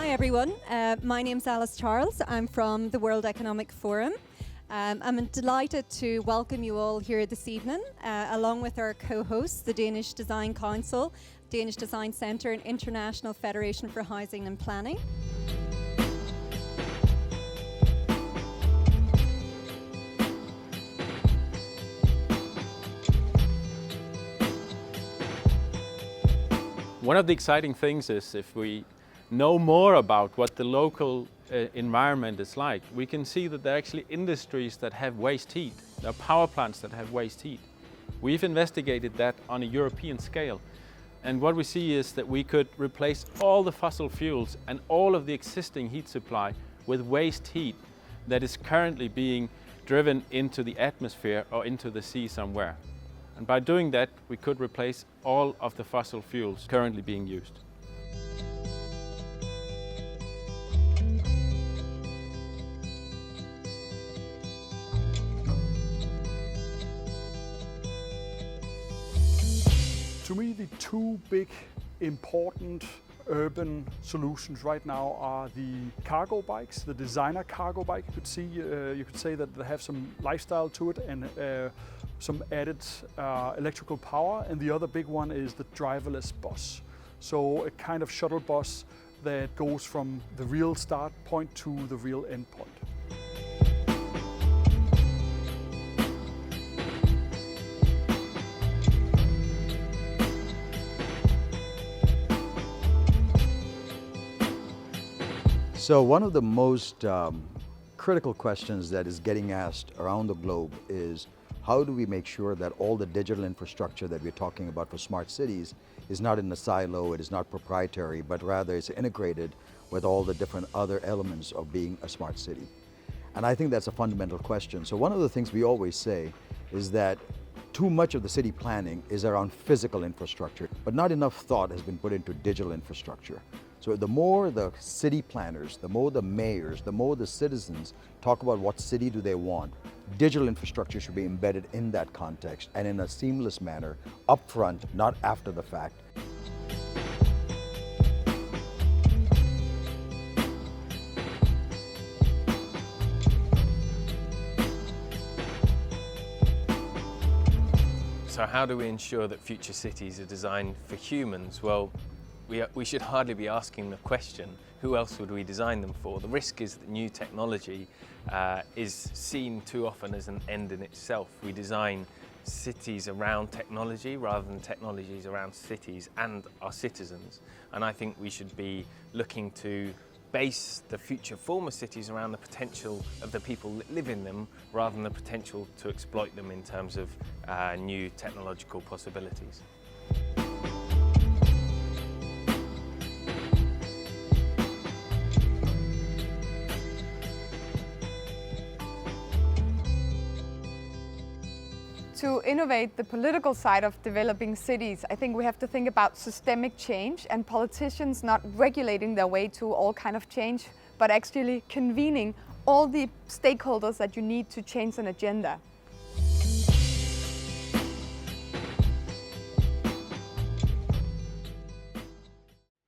Hi everyone, my name's Alice Charles. I'm from the World Economic Forum. I'm delighted to welcome you all here this evening, along with our co-hosts, the Danish Design Council, Danish Design Centre and International Federation for Housing and Planning. One of the exciting things is if we know more about what the local environment is like, we can see that there are actually industries that have waste heat. There are power plants that have waste heat. We've investigated that on a European scale. And what we see is that we could replace all the fossil fuels and all of the existing heat supply with waste heat that is currently being driven into the atmosphere or into the sea somewhere. And by doing that, we could replace all of the fossil fuels currently being used. To me, the two big important urban solutions right now are the cargo bikes, the designer cargo bike. You could say that they have some lifestyle to it and some added electrical power. And the other big one is the driverless bus. So a kind of shuttle bus that goes from the real start point to the real end point. So one of the most critical questions that is getting asked around the globe is how do we make sure that all the digital infrastructure that we're talking about for smart cities is not in a silo, it is not proprietary, but rather it's integrated with all the different other elements of being a smart city. And I think that's a fundamental question. So one of the things we always say is that too much of the city planning is around physical infrastructure, but not enough thought has been put into digital infrastructure. So the more the city planners, the more the mayors, the more the citizens talk about what city do they want, digital infrastructure should be embedded in that context and in a seamless manner, upfront, not after the fact. So how do we ensure that future cities are designed for humans? Well, we should hardly be asking the question, who else would we design them for? The risk is that new technology is seen too often as an end in itself. We design cities around technology rather than technologies around cities and our citizens. And I think we should be looking to base the future former cities around the potential of the people that live in them rather than the potential to exploit them in terms of new technological possibilities. To innovate the political side of developing cities, I think we have to think about systemic change and politicians not regulating their way to all kind of change, but actually convening all the stakeholders that you need to change an agenda.